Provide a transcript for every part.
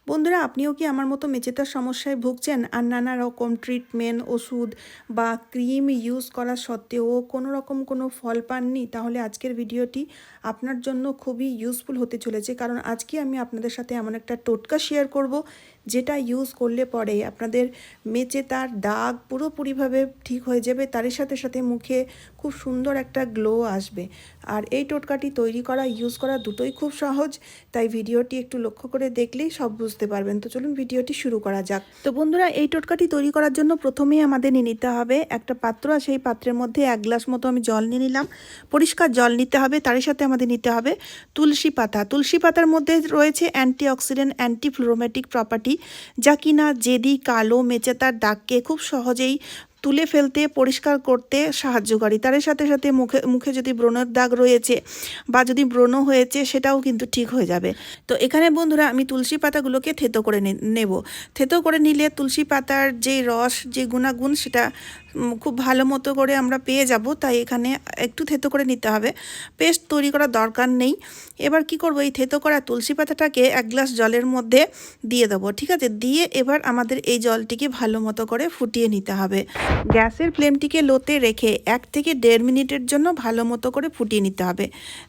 বন্ধুরা, আপনিও কি আমার মতো মেচেতার সমস্যায় ভুগছেন আর নানা রকম ট্রিটমেন্ট, ওষুধ বা ক্রিম ইউজ করা সত্ত্বেও কোনো রকম কোনো ফল পাননি? তাহলে আজকের ভিডিওটি আপনার জন্য খুবই ইউজফুল হতে চলেছে, কারণ আজকে আমি আপনাদের সাথে এমন একটা টোটকা শেয়ার করব যেটা ইউজ করলে পরে আপনাদের মেচেতার দাগ পুরোপুরিভাবে ঠিক হয়ে যাবে, তারই সাথে সাথে মুখে খুব সুন্দর একটা গ্লো আসবে। আর এই টোটকাটি তৈরি করা, ইউজ করা দুটোই খুব সহজ, তাই ভিডিওটি একটু লক্ষ্য করে দেখলেই সব বুঝতে পারবেন। তো চলুন ভিডিওটি শুরু করা যাক। তো বন্ধুরা, এই টোটকাটি তৈরি করার জন্য প্রথমেই আমাদের নিয়ে নিতে হবে একটা পাত্র, আর সেই পাত্রের মধ্যে 1 গ্লাস মতো আমি জল নিয়ে নিলাম। পরিষ্কার জল নিতে হবে, তারই সাথে আমাদের নিতে হবে তুলসী পাতা। তুলসী পাতার মধ্যে রয়েছে অ্যান্টিঅক্সিডেন্ট, অ্যান্টিফ্লোমেটিক প্রপার্টি, যা কিনা জেদি, কালো মেচেতার দাগকে খুব সহজেই তুলে ফেলতে, পরিষ্কার করতে সাহায্যকারী। তার সাথে সাথে মুখে মুখে যদি ব্রণের দাগ রয়েছে বা যদি ব্রণ হয়েছে, সেটাও কিন্তু ঠিক হয়ে যাবে। তো এখানে বন্ধুরা আমি তুলসী পাতাগুলোকে থেতো করে নেব। থেতো করে নিলে তুলসী পাতার যে রস, যে গুণাগুণ, সেটা খুব ভালো মতো করে আমরা পেয়ে যাব, তাই এখানে একটু থেতো করে নিতে হবে। পেস্ট তৈরি করার দরকার নেই। এবার কি করব, এই থেতো করা তুলসী পাতাটাকে 1 গ্লাস জলের মধ্যে দিয়ে দেবো। ঠিক আছে, দিয়ে এবার আমাদের এই জলটিকে ভালো মতো করে ফুটিয়ে নিতে হবে। গ্যাসের ফ্লেমটিকে লোতে রেখে 1 থেকে 1.5 মিনিটের জন্য ভালো মতো করে ফুটিয়ে নিতে হবে,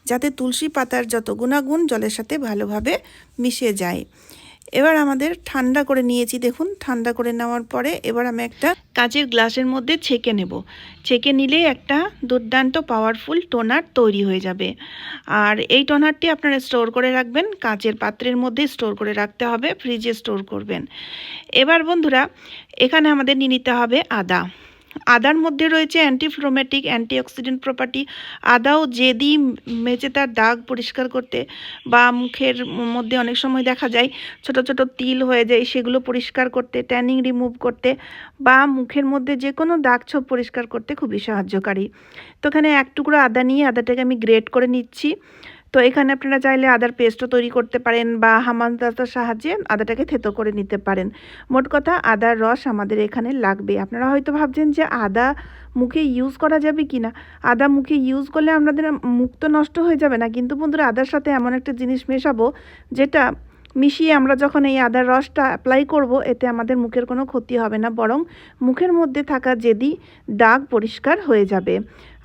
যাতে তুলসী পাতার যত গুণাগুণ জলের সাথে ভালোভাবে মিশে যায়। এবার আমাদের ঠান্ডা করে নিয়েছি, দেখুন ঠান্ডা করে নেওয়ার পরে এবার আমি একটা কাচের গ্লাসের মধ্যে ছেঁকে নেব। ছেঁকে নিলেই একটা দুর্দান্ত পাওয়ারফুল টোনার তৈরি হয়ে যাবে। আর এই টোনারটি আপনারা স্টোর করে রাখবেন, কাচের পাত্রের মধ্যে স্টোর করে রাখতে হবে, ফ্রিজে স্টোর করবেন। এবার বন্ধুরা, এখানে আমাদের নিয়ে নিতে হবে আদা। আদার মধ্যে রয়েছে অ্যান্টিফ্লোমেটিক, অ্যান্টিঅক্সিডেন্ট প্রপার্টি। আদাও জেদি মেচেতার দাগ পরিষ্কার করতে, বা মুখের মধ্যে অনেক সময় দেখা যায় ছোট ছোট তিল হয়ে যায়, সেগুলো পরিষ্কার করতে, ট্যানিং রিমুভ করতে, বা মুখের মধ্যে যে কোনো দাগ ছোপ পরিষ্কার করতে খুবই সাহায্যকারী। তো এখানে 1 টুকরো আদা নিয়ে আদাটাকে আমি গ্রেট করে নিচ্ছি। তো এখানে আপনারা চাইলে আদার পেস্টও তৈরি করতে পারেন, বা হামানদিস্তার সাহায্যে আদাটাকে থেতো করে নিতে পারেন। মোট কথা, আদার রস আমাদের এখানে লাগবে। আপনারা হয়তো ভাবছেন যে আদা মুখে ইউজ করা যাবে কি না। আদা মুখে ইউজ করলে আমাদের মুখ তো নষ্ট হয়ে যাবে না, কিন্তু বন্ধুরা আদার সাথে এমন একটা জিনিস মেশাবো যেটা মিশিয়ে আমরা যখন এই আদার রসটা অ্যাপ্লাই করব, এতে আমাদের মুখের কোনো ক্ষতি হবে না, বরং মুখের মধ্যে থাকা জেদি দাগ পরিষ্কার হয়ে যাবে।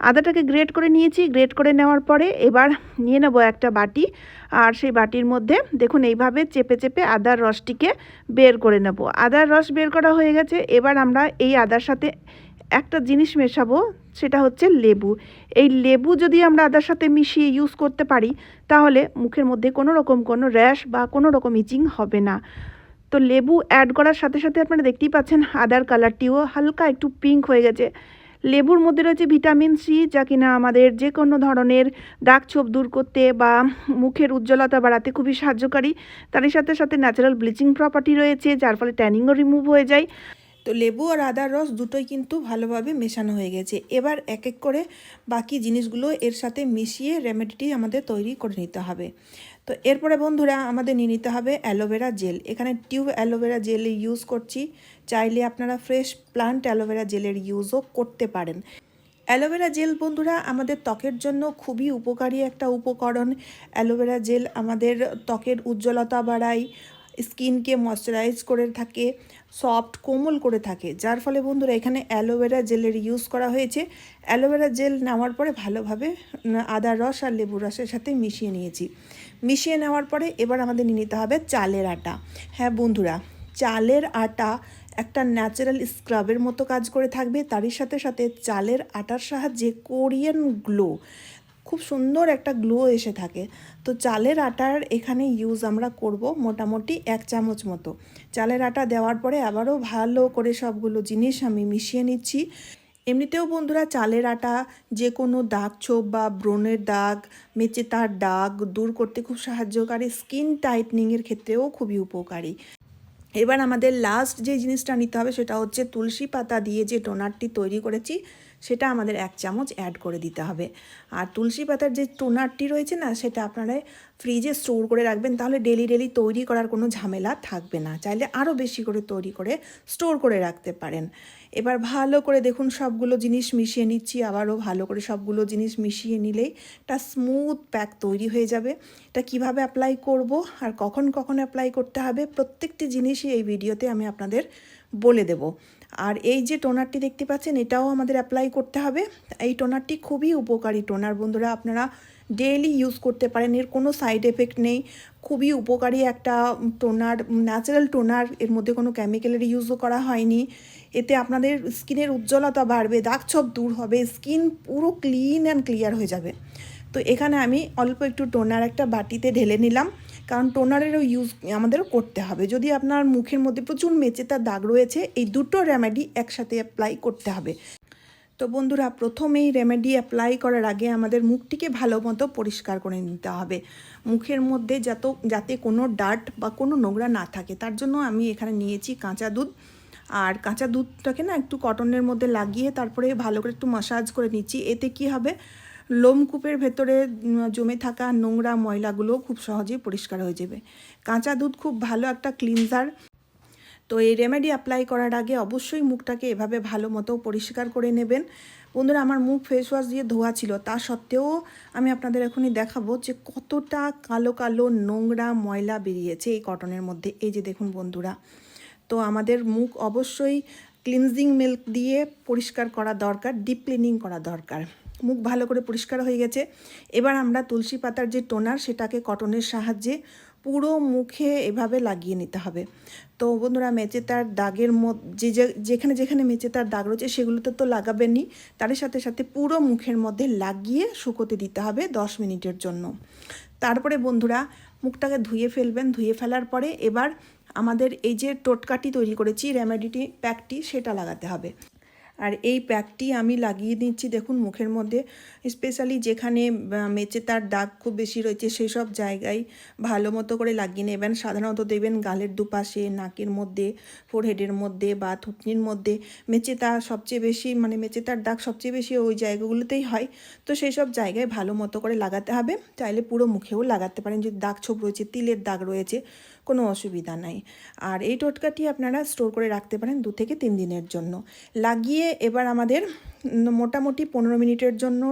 আদাটাকে গ্রেট করে নিয়েছি। গ্রেট করে নেওয়ার পরে এবার নিয়ে নেব একটা বাটি, আর সেই বাটির মধ্যে দেখুন এইভাবে চেপে চেপে আদার রসটিকে বের করে নেব। আদার রস বের করা হয়ে গেছে। এবার আমরা এই আদার সাথে একটা জিনিস মেশাবো, সেটা হচ্ছে লেবু। এই লেবু যদি আমরা আদার সাথে মিশিয়ে ইউজ করতে পারি, তাহলে মুখের মধ্যে কোনো রকম কোনো র্যাশ বা কোনো রকম ইচিং হবে না। তো লেবু অ্যাড করার সাথে সাথে আপনারা দেখতেই পাচ্ছেন আদার কালারটিও হালকা একটু পিঙ্ক হয়ে গেছে। লেবুর মধ্যে রয়েছে ভিটামিন সি, যা কিনা আমাদের যে কোনো ধরনের দাগ ছোপ দূর করতে বা মুখের উজ্জ্বলতা বাড়াতে খুবই সাহায্যকারী। তারই সাথে সাথে ন্যাচারাল ব্লিচিং প্রপার্টি রয়েছে, যার ফলে ট্যানিংও রিমুভ হয়ে যায়। তো লেবু আর আদার রস দুটোই কিন্তু ভালোভাবে মেশানো হয়ে গেছে। এবার এক এক করে বাকি জিনিসগুলো এর সাথে মিশিয়ে রেমেডিটি আমাদের তৈরি করে নিতে হবে। তো এরপরে বন্ধুরা আমাদের নিয়ে নিতে হবে অ্যালোভেরা জেল। এখানে টিউব অ্যালোভেরা জেল ইউজ করছি, চাইলে আপনারা ফ্রেশ প্লান্ট অ্যালোভেরা জেলের ইউজও করতে পারেন। অ্যালোভেরা জেল বন্ধুরা আমাদের ত্বকের জন্য খুবই উপকারী একটা উপকরণ। অ্যালোভেরা জেল আমাদের ত্বকের উজ্জ্বলতা বাড়ায়, স্কিনকে ময়শ্চারাইজ করে থাকে, সফট কোমল করে থাকে, যার ফলে বন্ধুরা এখানে অ্যালোভেরা জেলের ইউজ করা হয়েছে। অ্যালোভেরা জেল নেওয়ার পরে ভালোভাবে আদার রস আর লেবুর রসের সাথে মিশিয়ে নিয়েছি। মিশিয়ে নেওয়ার পরে এবার আমাদের নিয়ে নিতে হবে চালের আটা। হ্যাঁ বন্ধুরা, চালের আটা একটা ন্যাচারাল স্ক্রাবের মতো কাজ করে থাকবে। তারই সাথে সাথে চালের আটার সাহায্যে কোরিয়ান গ্লো, খুব সুন্দর একটা গ্লো এসে থাকে। তো চালের আটার এখানে ইউজ আমরা করব মোটামুটি 1 চামচ মতো। চালের আটা দেওয়ার পরে আবারও ভালো করে সবগুলো জিনিস আমি মিশিয়ে নিচ্ছি। এমনিতেও বন্ধুরা চালের আটা যে কোনো দাগ ছোপ বা ব্রণের দাগ, মেচেতার দাগ দূর করতে খুব সাহায্যকারী, স্কিন টাইটনিংয়ের ক্ষেত্রেও খুবই উপকারী। এবার আমাদের লাস্ট যে জিনিসটা নিতে হবে সেটা হচ্ছে তুলসী পাতা দিয়ে যে টোনারটি তৈরি করেছি সেটা আমাদের 1 চামচ অ্যাড করে দিতে হবে। আর তুলসী পাতার যে টোনারটি রয়েছে না, সেটা আপনারা ফ্রিজে স্টোর করে রাখবেন, তাহলে ডেলি তৈরি করার কোনো ঝামেলা থাকবে না। চাইলে আরও বেশি করে তৈরি করে স্টোর করে রাখতে পারেন। এবার ভালো করে দেখুন সবগুলো জিনিস মিশিয়ে নিচ্ছি, আবারও ভালো করে সবগুলো জিনিস মিশিয়ে নিলেই একটা স্মুথ প্যাক তৈরি হয়ে যাবে। এটা কিভাবে অ্যাপ্লাই করব আর কখন অ্যাপ্লাই করতে হবে প্রত্যেকটি জিনিসই এই ভিডিওতে আমি আপনাদের বলে দেব। আর এই যে টোনারটি দেখতে পাচ্ছেন, এটাও আমাদের অ্যাপ্লাই করতে হবে। এই টোনারটি খুবই উপকারী টোনার বন্ধুরা, আপনারা ডেইলি ইউজ করতে পারেন, এর কোনো সাইড এফেক্ট নেই। খুবই উপকারী একটা টোনার, ন্যাচারাল টোনার, এর মধ্যে কোনো কেমিক্যালের ইউজও করা হয়নি। এতে আপনাদের স্কিনের উজ্জ্বলতা বাড়বে, দাগ-ছোপ দূর হবে, স্কিন পুরো ক্লিন অ্যান্ড ক্লিয়ার হয়ে যাবে। তো এখানে আমি অল্প একটু টোনার একটা বাটিতে ঢেলে নিলাম, কারণ টোনারেরও ইউজ আমাদেরও করতে হবে। যদি আপনার মুখের মধ্যে প্রচুর মেচেতার দাগ রয়েছে, এই দুটো রেমেডি একসাথে অ্যাপ্লাই করতে হবে। তো বন্ধুরা, প্রথমেই রেমেডি অ্যাপ্লাই করার আগে আমাদের মুখটিকে ভালো মতো পরিষ্কার করে নিতে হবে। মুখের মধ্যে যাতে কোনো ডার্ট বা কোনো নোংরা না থাকে, তার জন্য আমি এখানে নিয়েছি কাঁচা দুধ। আর কাঁচা দুধটাকে না একটু কটনের মধ্যে লাগিয়ে তারপরে ভালো করে একটু মাসাজ করে নিচ্ছি। এতে কি হবে, লোমকূপের ভেতরে জমে থাকা নোংরা ময়লাগুলো খুব সহজেই পরিষ্কার হয়ে যাবে। কাঁচা দুধ খুব ভালো একটা ক্লিনজার। তো এই রেমেডি অ্যাপ্লাই করার আগে অবশ্যই মুখটাকে এভাবে ভালো মতো পরিষ্কার করে নেবেন। বন্ধুরা, আমার মুখ ফেস ওয়াশ দিয়ে ধোয়া ছিল, তা সত্ত্বেও আমি আপনাদের এখনই দেখাবো যে কতটা কালো নোংরা ময়লা বেরিয়েছে এই কটনের মধ্যে। এই যে দেখুন বন্ধুরা, তো আমাদের মুখ অবশ্যই ক্লিনজিং মিল্ক দিয়ে পরিষ্কার করা দরকার, ডিপ ক্লিনিং করা দরকার। মুখ ভালো করে পরিষ্কার হয়ে গেছে। এবার আমরা তুলসী পাতার যে টোনার, সেটাকে কটনের সাহায্যে পুরো মুখে এভাবে লাগিয়ে নিতে হবে। তো বন্ধুরা, মেচেতার দাগের মধ্যে যেখানে মেচেতার দাগ রয়েছে সেগুলোতে তো লাগাবেনই, তার সাথে পুরো মুখের মধ্যে লাগিয়ে শুকোতে দিতে হবে 10 মিনিটের জন্য। তারপরে বন্ধুরা, মুখটাকে ধুয়ে ফেলবেন। ধুয়ে ফেলার পরে এবার আমাদের এই যে টোটকাটি তৈরি করেছি, রেমেডিটি প্যাকটি, সেটা লাগাতে হবে। আর এই প্যাকটি আমি লাগিয়ে দিচ্ছি দেখুন মুখের মধ্যে, স্পেশালি যেখানে মেচেতার দাগ খুব বেশি রয়েছে সেই সব জায়গায় ভালো মতো করে লাগিয়ে নেবেন। সাধারণত দেখবেন গালের দুপাশে, নাকের মধ্যে, ফোরহেডের মধ্যে বা থুতনির মধ্যে মেচেতা সবচেয়ে বেশি, মানে মেচেতার দাগ সবচেয়ে বেশি ওই জায়গাগুলোতেই হয়। তো সেই সব জায়গায় ভালো মতো করে লাগাতে হবে। চাইলে পুরো মুখেও লাগাতে পারেন, যদি দাগ ছোপ রয়েছে, তিলের দাগ রয়েছে, কোনো অসুবিধা নাই। আর এই টোটকাটি আপনারা স্টোর করে রাখতে পারেন 2 থেকে 3 দিনের জন্য। লাগিয়ে এবার আমাদের মোটামুটি 15 মিনিটের জন্য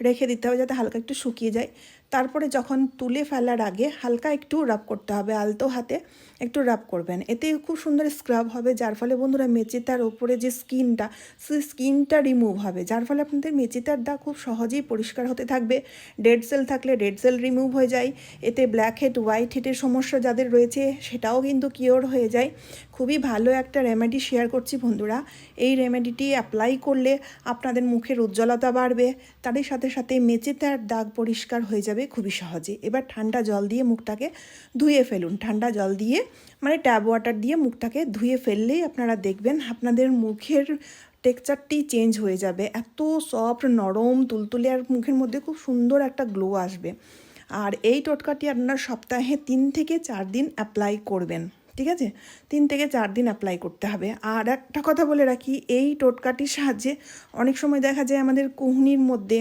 রেখে দিতে হবে, যাতে হালকা একটু শুকিয়ে যায়। তারপরে যখন তুলে ফেলার আগে হালকা একটু রাব করতে হবে, আলতো হাতে একটু রাব করবেন। এতে খুব সুন্দর স্ক্রাব হবে, যার ফলে বন্ধুরা মেচেতার ওপরে যে স্কিনটা, সেই স্কিনটা রিমুভ হবে, যার ফলে আপনাদের মেচেতার দাগ খুব সহজেই পরিষ্কার হতে থাকবে। ডেড সেল থাকলে ডেড সেল রিমুভ হয়ে যায়। এতে ব্ল্যাক হেড, হোয়াইট হেডের সমস্যা যাদের রয়েছে সেটাও কিন্তু কিওর হয়ে যায়। খুবই ভালো একটা রেমেডি শেয়ার করছি বন্ধুরা। এই রেমেডিটি অ্যাপ্লাই করলে আপনাদের মুখের উজ্জ্বলতা বাড়বে, তারই সাথে মেচেতার দাগ পরিষ্কার হয়ে যাবে খুবই সহজে। এবার ঠান্ডা জল দিয়ে মুখটাকে ধুয়ে ফেলুন। ঠান্ডা জল দিয়ে, মানে ট্যাপ ওয়াটার দিয়ে মুখটাকে ধুয়ে ফেললেই আপনারা দেখবেন আপনাদের মুখের টেক্সচারটি চেঞ্জ হয়ে যাবে। এত সফট, নরম, তুলতুলে, আর মুখের মধ্যে খুব সুন্দর একটা গ্লো আসবে। আর এই টোটকাটি আপনারা সপ্তাহে 3 থেকে 4 দিন অ্যাপ্লাই করবেন, ঠিক আছে? 3 থেকে 4 দিন অ্যাপ্লাই করতে হবে। আর একটা কথা বলে রাখি, এই টোটকাটির সাহায্যে অনেক সময় দেখা যায় আমাদের কহুনির মধ্যে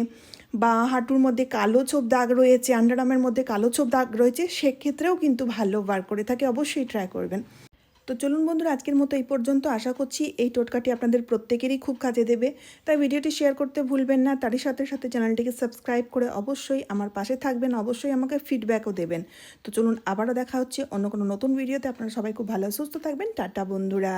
বা হাঁটুর মধ্যে কালো ছোপ দাগ রয়েছে, আন্ডারআর্মের মধ্যে কালো ছোপ দাগ রয়েছে, সেক্ষেত্রেও কিন্তু ভালো বার করে থাকে। অবশ্যই ট্রাই করবেন। তো চলুন বন্ধুরা, আজকের মতো এই পর্যন্ত। আশা করছি এই টোটকাটি আপনাদের প্রত্যেকেরই খুব কাজে দেবে। তাই ভিডিওটি শেয়ার করতে ভুলবেন না, তারই সাথে চ্যানেলটিকে সাবস্ক্রাইব করে অবশ্যই আমার পাশে থাকবেন, অবশ্যই আমাকে ফিডব্যাকও দেবেন। তো চলুন, আবারও দেখা হচ্ছে অন্য কোনো নতুন ভিডিওতে। আপনারা সবাই খুব ভালো সুস্থ থাকবেন। টাটা বন্ধুরা।